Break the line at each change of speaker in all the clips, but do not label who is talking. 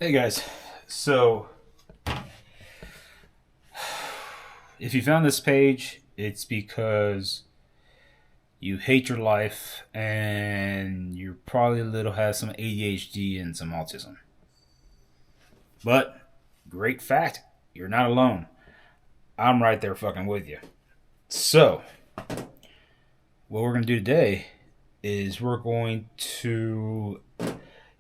Hey guys, so if you found this page, it's because you hate your life and you probably a little have some ADHD and some autism. But great fact, you're not alone. I'm right there fucking with you. So, what we're going to do today is we're going to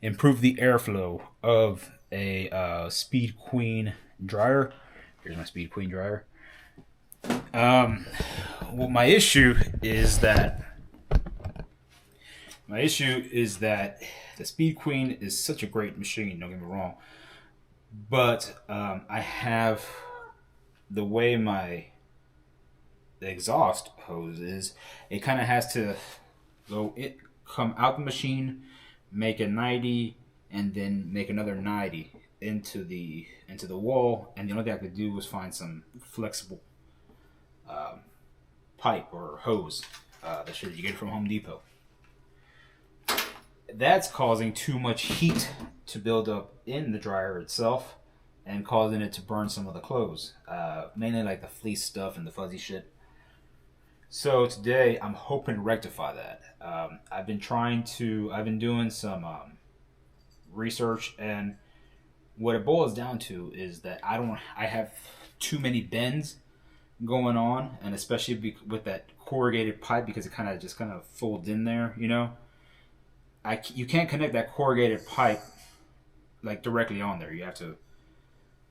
improve the airflow of a Speed Queen dryer. Here's my Speed Queen dryer. Um, well, my issue is that the Speed Queen is such a great machine. Don't get me wrong, but I have the way my exhaust hose is. It kind of has to come out the machine, make a 90, and then make another 90 into the wall. And the only thing I could do was find some flexible pipe or hose. That shit you get from Home Depot. That's causing too much heat to build up in the dryer itself and causing it to burn some of the clothes, mainly like the fleece stuff and the fuzzy shit. So today I'm hoping to rectify that. I've been doing some research, and what it boils down to is that I have too many bends going on, and especially with that corrugated pipe, because it kind of folds in there, you know. You can't connect that corrugated pipe like directly on there. You have to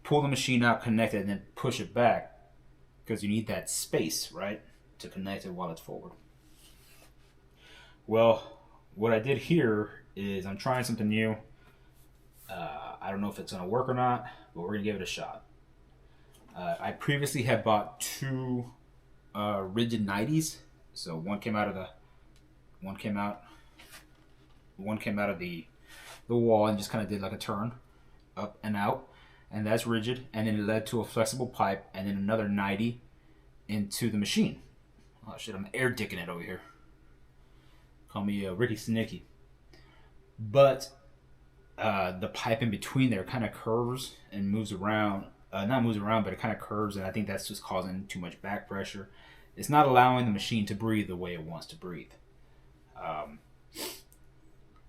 pull the machine out, connect it, and then push it back because you need that space, right, to connect it while it's forward. Well, what I did here is I'm trying something new. I don't know if it's going to work or not, but we're going to give it a shot. I previously had bought two rigid 90s. So one came out of the wall and just kind of did like a turn up and out, and that's rigid. And then it led to a flexible pipe, and then another 90 into the machine. Oh shit! I'm air dicking it over here. Call me Ricky Snicky. But the pipe in between there kind of curves and moves around. Not moves around, but it kind of curves, and I think that's just causing too much back pressure. It's not allowing the machine to breathe the way it wants to breathe.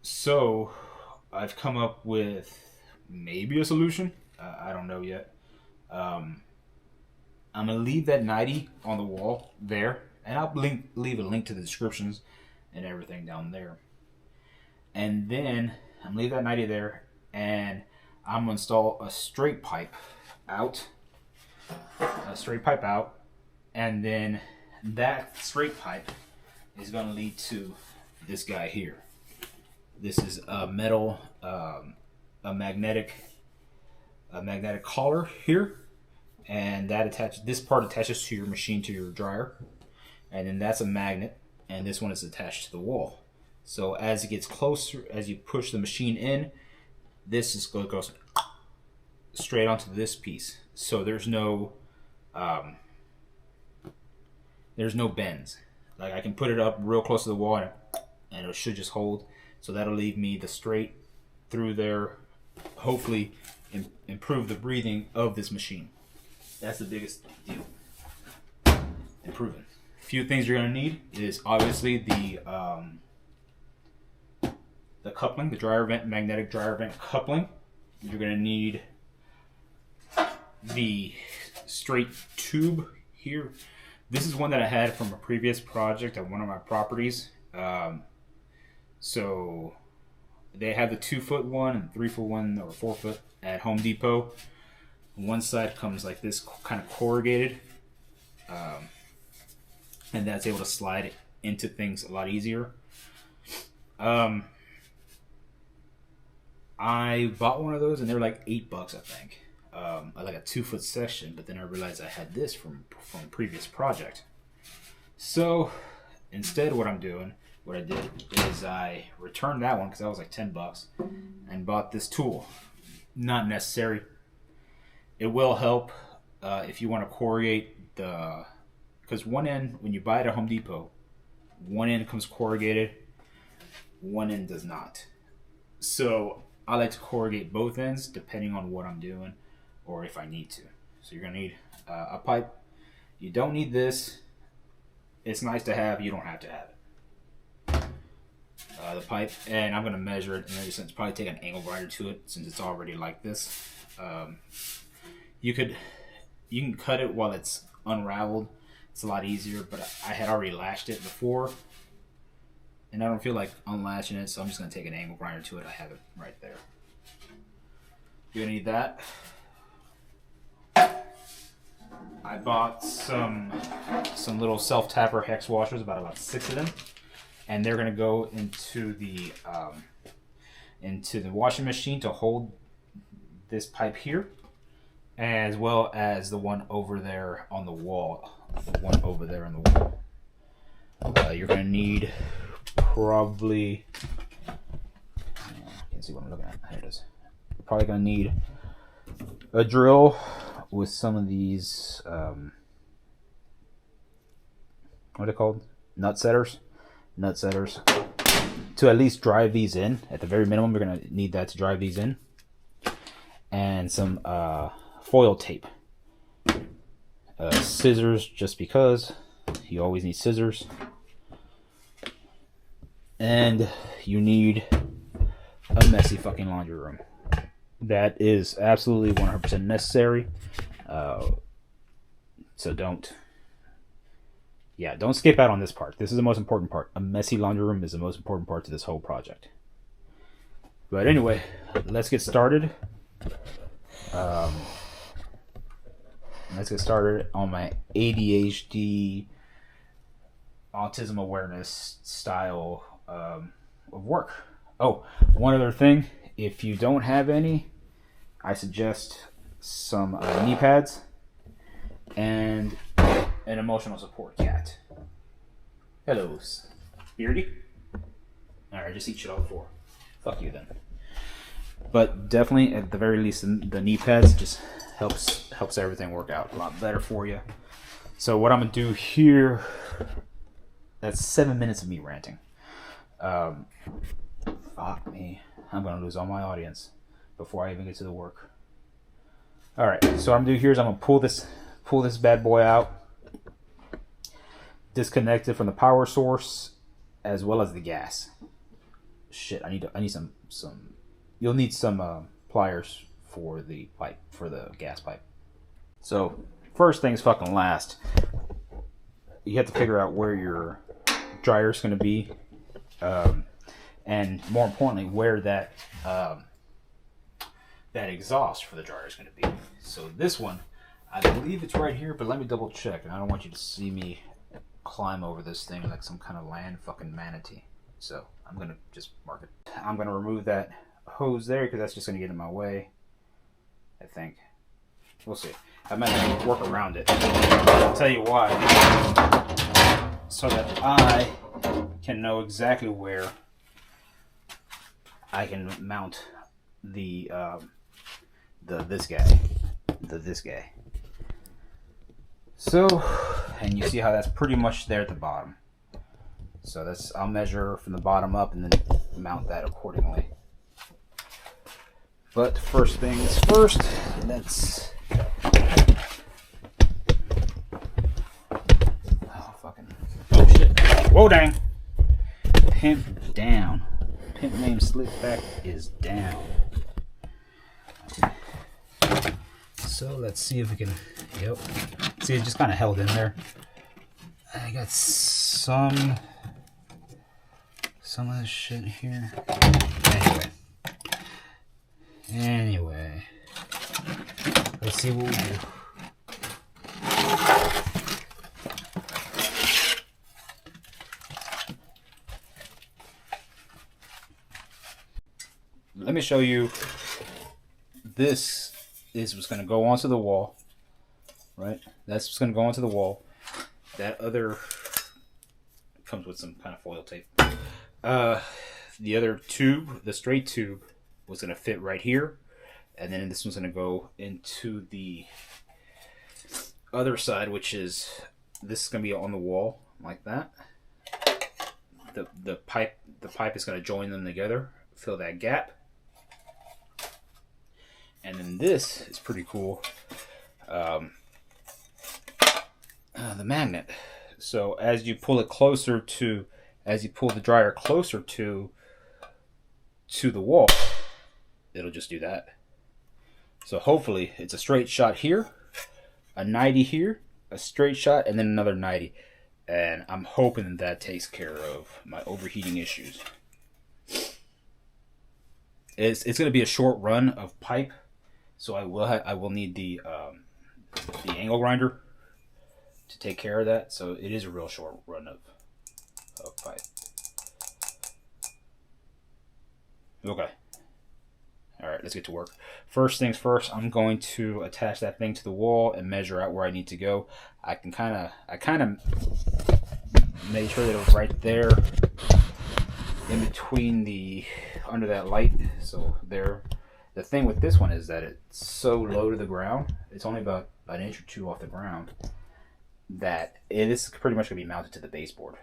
So I've come up with maybe a solution. I don't know yet. I'm gonna leave that 90 on the wall there, and I'll leave a link to the descriptions and everything down there. And then I'm gonna leave that 90 there, and I'm gonna install a straight pipe out, and then that straight pipe is gonna lead to this guy here. This is a metal, a magnetic collar here, and this part attaches to your machine, to your dryer, and then that's a magnet, and this one is attached to the wall. So as it gets closer, as you push the machine in, this is going to go straight onto this piece. So there's no bends. Like I can put it up real close to the wall, and it should just hold. So that'll leave me the straight through there. Hopefully, improve the breathing of this machine. That's the biggest deal. Improving. A few things you're gonna need is obviously the coupling, the magnetic dryer vent coupling. You're gonna need the straight tube here. This is one that I had from a previous project at one of my properties. So they have the 2-foot one and 3-foot one, or 4-foot at Home Depot. One side comes like this, kind of corrugated, and that's able to slide into things a lot easier. I bought one of those, and they were like $8, I think. Like a 2-foot section, but then I realized I had this from a previous project. So instead, what I did is I returned that one because that was like $10 and bought this tool. Not necessary. It will help if you want to corrugate because one end, when you buy it at Home Depot, one end comes corrugated, one end does not. So I like to corrugate both ends depending on what I'm doing or if I need to. So you're going to need a pipe. You don't need this. It's nice to have. You don't have to have it. The pipe, and I'm going to measure it, and then just probably take an angle grinder to it since it's already like this. You can cut it while it's unraveled. It's a lot easier, but I had already lashed it before, and I don't feel like unlashing it, so I'm just going to take an angle grinder to it. I have it right there. You're going to need that. I bought some little self-tapper hex washers, about 6 of them, and they're going to go into the washing machine to hold this pipe here, as well as the one over there on the wall. The one over there on the wall. You're going to need probably... I can't see what I'm looking at. Here it is. You're probably going to need a drill with some of these... what are they called? Nut setters. Nut setters. To at least drive these in. At the very minimum, you're going to need that to drive these in. And some foil tape. Scissors, just because you always need scissors. And you need a messy fucking laundry room. That is absolutely 100% necessary. So don't skip out on this part. This is the most important part. A messy laundry room is the most important part to this whole project. But anyway, let's get started. Let's get started on my ADHD autism awareness style of work. Oh, one other thing. If you don't have any, I suggest some knee pads and an emotional support cat. Hello, Beardy. Alright, just eat shit all before. Fuck you then. But definitely, at the very least, the knee pads just helps everything work out a lot better for you. So what I'm gonna do here, that's 7 minutes of me ranting. Fuck me, I'm gonna lose all my audience before I even get to the work. All right, so what I'm gonna do here is I'm gonna pull this bad boy out, disconnect it from the power source as well as the gas. Shit, I need some. You'll need some pliers for the pipe, for the gas pipe. So first things fucking last, you have to figure out where your dryer is going to be, and more importantly, where that exhaust for the dryer is going to be. So this one, I believe it's right here, but let me double check, and I don't want you to see me climb over this thing like some kind of land fucking manatee. So I'm going to just mark it. I'm going to remove that hose there because that's just going to get in my way, I think. We'll see. I might work around it. I'll tell you why. So that I can know exactly where I can mount this guy. So, and you see how that's pretty much there at the bottom. So I'll measure from the bottom up and then mount that accordingly. But first things first, let's... Oh shit. Whoa dang! Pimp down. Pimp name Slickback is down. So let's see if we can... Yep. See, it's just kind of held in there. I got some of this shit here. Anyway, let's see what we do. Let me show you. This is what's going to go onto the wall, right? That's what's going to go onto the wall. That other comes with some kind of foil tape. The other tube, the straight tube, was going to fit right here, and then this one's going to go into the other side, which is, this is going to be on the wall like that. The pipe is going to join them together, fill that gap, And then this is pretty cool. The magnet. So as you pull it closer to, as you pull the dryer closer to the wall, it'll just do that. So hopefully it's a straight shot here, a 90 here, a straight shot, and then another 90. And I'm hoping that takes care of my overheating issues. It's going to be a short run of pipe, so I will need the angle grinder to take care of that. So it is a real short run of pipe. Okay. All right, let's get to work. First things first, I'm going to attach that thing to the wall and measure out where I need to go. I kind of made sure that it was right there in between under that light. So there. The thing with this one is that it's so low to the ground. It's only about an inch or two off the ground, that it is pretty much going to be mounted to the baseboard.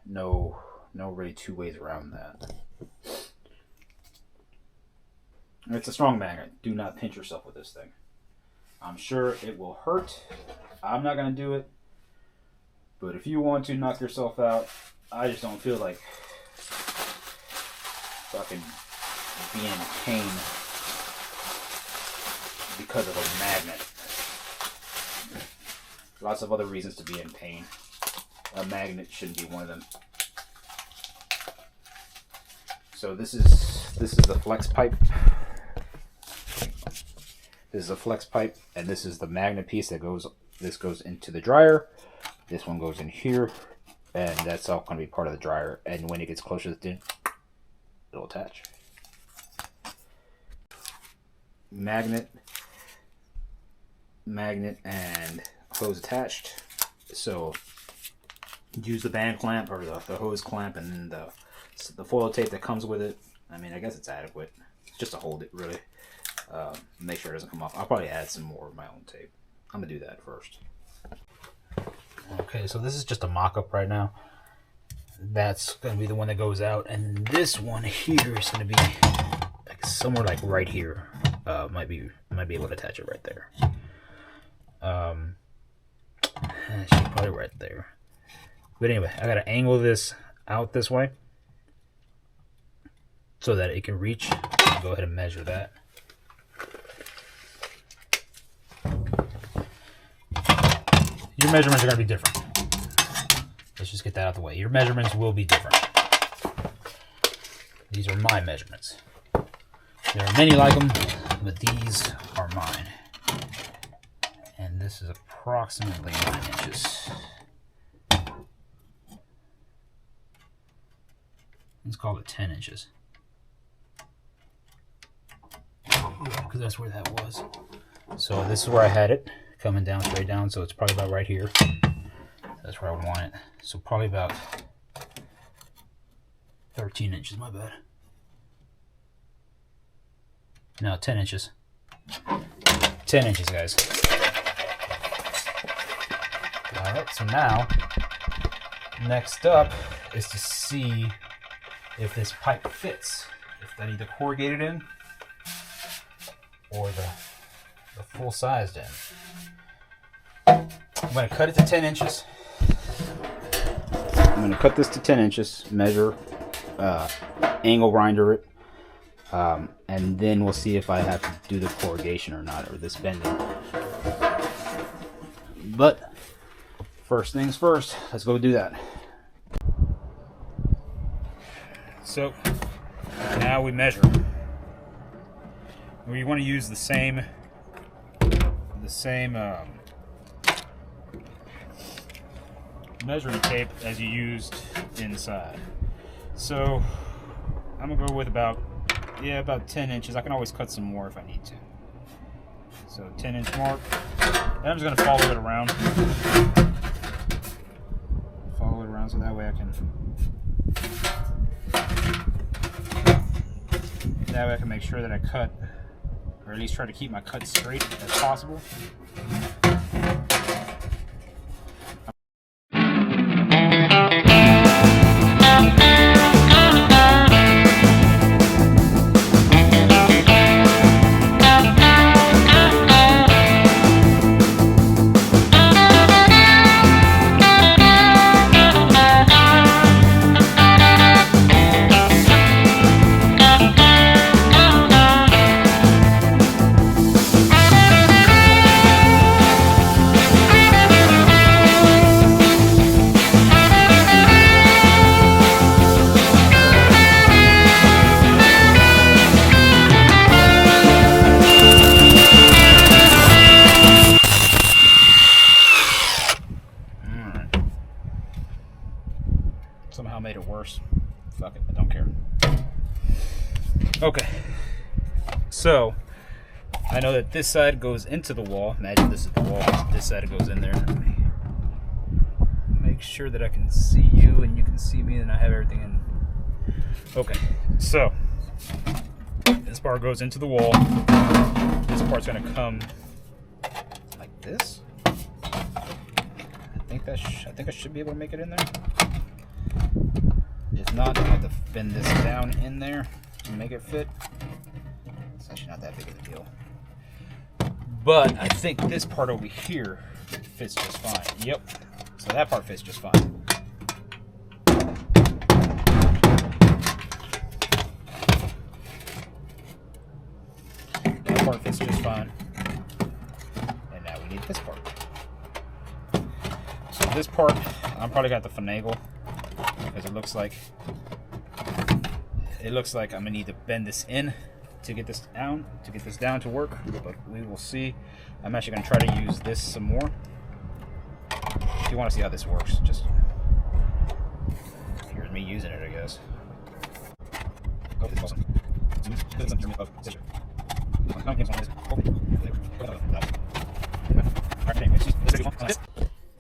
No really two ways around that. It's a strong magnet. Do not pinch yourself with this thing. I'm sure it will hurt. I'm not going to do it. But if you want to knock yourself out, I just don't feel like fucking being in pain because of a magnet. Lots of other reasons to be in pain. A magnet shouldn't be one of them. So this is the flex pipe. This is a flex pipe, and this is the magnet piece that goes. This goes into the dryer. This one goes in here, and that's all going to be part of the dryer. And when it gets closer to the tin, it'll attach. Magnet, and hose attached. So use the band clamp or the hose clamp, and then the foil tape that comes with it. I mean, I guess it's adequate. It's just to hold it, really. Make sure it doesn't come off. I'll probably add some more of my own tape. I'm gonna do that first. Okay, so this is just a mock-up right now. That's gonna be the one that goes out, and this one here is gonna be like somewhere like right here. Might be able to attach it right there. Actually, probably right there. But anyway, I gotta angle this out this way so that it can reach. I'll go ahead and measure that. Your measurements are going to be different. Let's just get that out of the way. Your measurements will be different. These are my measurements. There are many like them, but these are mine. And this is approximately 9 inches. Let's call it 10 inches. Because that's where that was. So this is where I had it. Coming down, straight down, so it's probably about right here. That's where I want it. So probably about 13 inches, my bad. No, 10 inches. 10 inches, guys. Alright, so now, next up is to see if this pipe fits. If I need the corrugated end or the full-sized end. I'm going to cut it to 10 inches. I'm going to cut this to 10 inches, measure, angle grinder it, and then we'll see if I have to do the corrugation or not, or this bending. But first things first, let's go do that. So now we measure. We want to use the same measuring tape as you used inside. So I'm gonna go with about 10 inches. I can always cut some more if I need to. So 10-inch mark. And I'm just gonna follow it around. Follow it around so that way I can make sure that I cut, or at least try to keep my cut straight as possible. Okay, so I know that this side goes into the wall. Imagine this is the wall. This side goes in there. Let me make sure that I can see you and you can see me, and I have everything in. Okay, so this part goes into the wall. This part's gonna come like this. I think I should be able to make it in there. If not, I have to bend this down in there to make it fit. It's actually not that big of a deal. But I think this part over here fits just fine. Yep. So that part fits just fine. That part fits just fine. And now we need this part. So this part, I'm probably got to finagle because it looks like I'm gonna need to bend this in to get this down to work, but we will see. I'm actually gonna try to use this some more. If you want to see how this works, just here's me using it, I guess. Oh, this is awesome.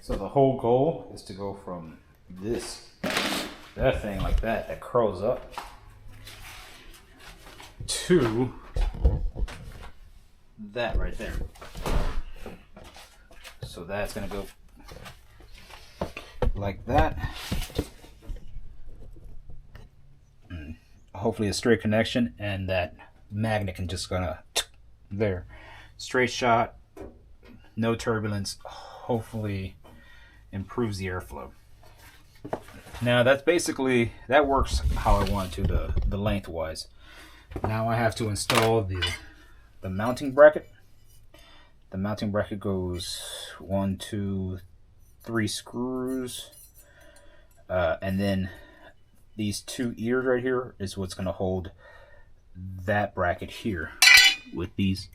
So the whole goal is to go from that thing like that curls up, to that right there. So that's gonna go like that. Hopefully a straight connection, and that magnet can just gonna there. Straight shot, no turbulence, hopefully improves the airflow. Now that works how I want it to, the lengthwise. Now I have to install the mounting bracket. The mounting bracket goes 1, 2, 3 screws, and then these 2 ears right here is what's going to hold that bracket here with these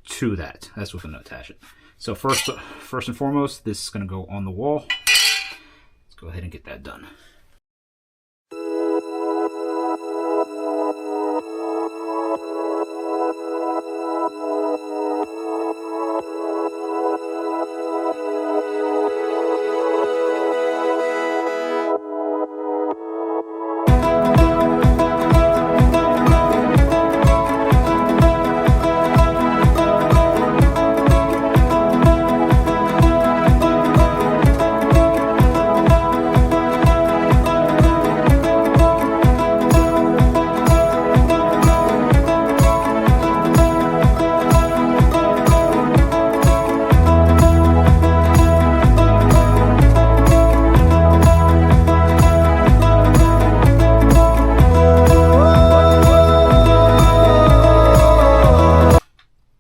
to that. That's what's going to attach it. So first and foremost, this is going to go on the wall. Let's go ahead and get that done.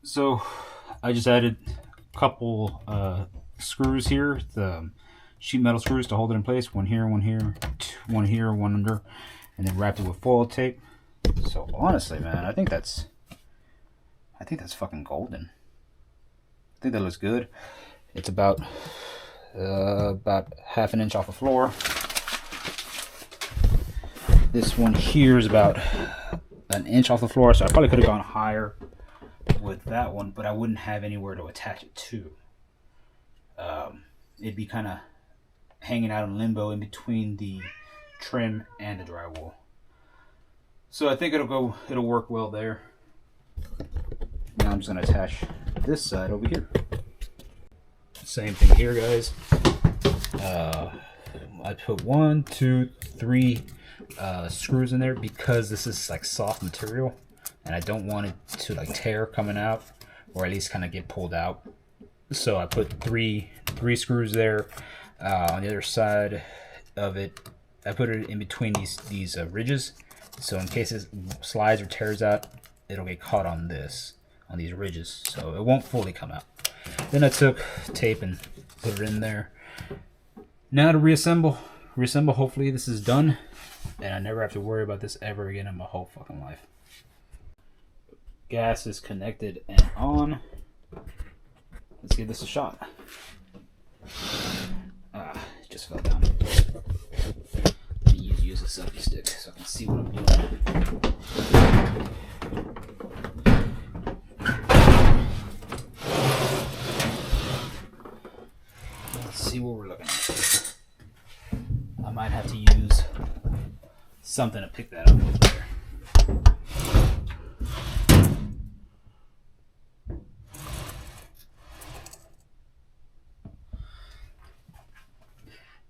So I just added a couple screws here, the sheet metal screws to hold it in place. One here, one here, one under, and then wrapped it with foil tape. So honestly, man, I think that's fucking golden. I think that looks good. It's about half an inch off the floor. This one here is about an inch off the floor, so I probably could have gone higher with that one, but I wouldn't have anywhere to attach it to. It'd be kind of hanging out in limbo in between the trim and the drywall. So I think it'll work well there. Now I'm just going to attach this side over here. Same thing here, guys. I put 1, 2, 3 screws in there because this is like soft material and I don't want it to like tear coming out, or at least kind of get pulled out. So I put three screws there. On the other side of it, I put it in between these ridges, so in case it slides or tears out, it'll get caught on these ridges, so it won't fully come out. Then I took tape and put it in there. Now to reassemble. Hopefully this is done and I never have to worry about this ever again in my whole fucking life. Gas is connected and on. Let's give this a shot. It just fell down. Use the selfie stick so I can see what I'm doing. Let's see what we're looking at. I might have to use something to pick that up over there.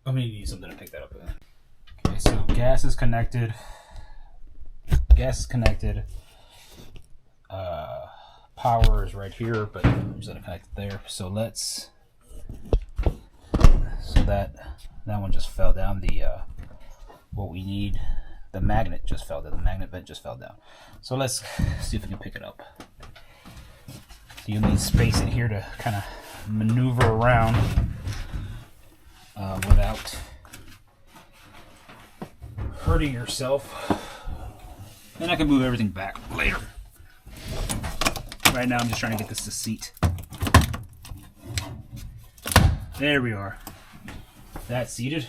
I'm gonna need something to pick that up with. Okay, so gas is connected. Power is right here, but I'm just gonna connect it there. So that one just fell down. What we need, the magnet just fell down. The magnet vent just fell down. So let's see if we can pick it up. So you'll need space in here to kind of maneuver around without hurting yourself. And I can move everything back later. Right now I'm just trying to get this to seat. There we are. That's seated.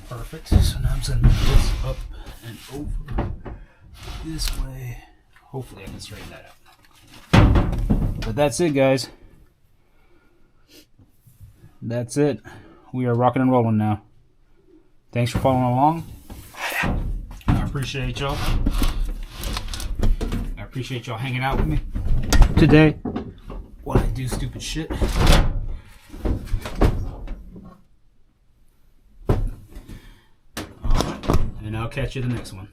Perfect. So now I'm just going to move this up and over this way. Hopefully I can straighten that out. But that's it, guys. That's it. We are rocking and rolling now. Thanks for following along. I appreciate y'all. I appreciate y'all hanging out with me today while I do stupid shit. Alright, and I'll catch you the next one.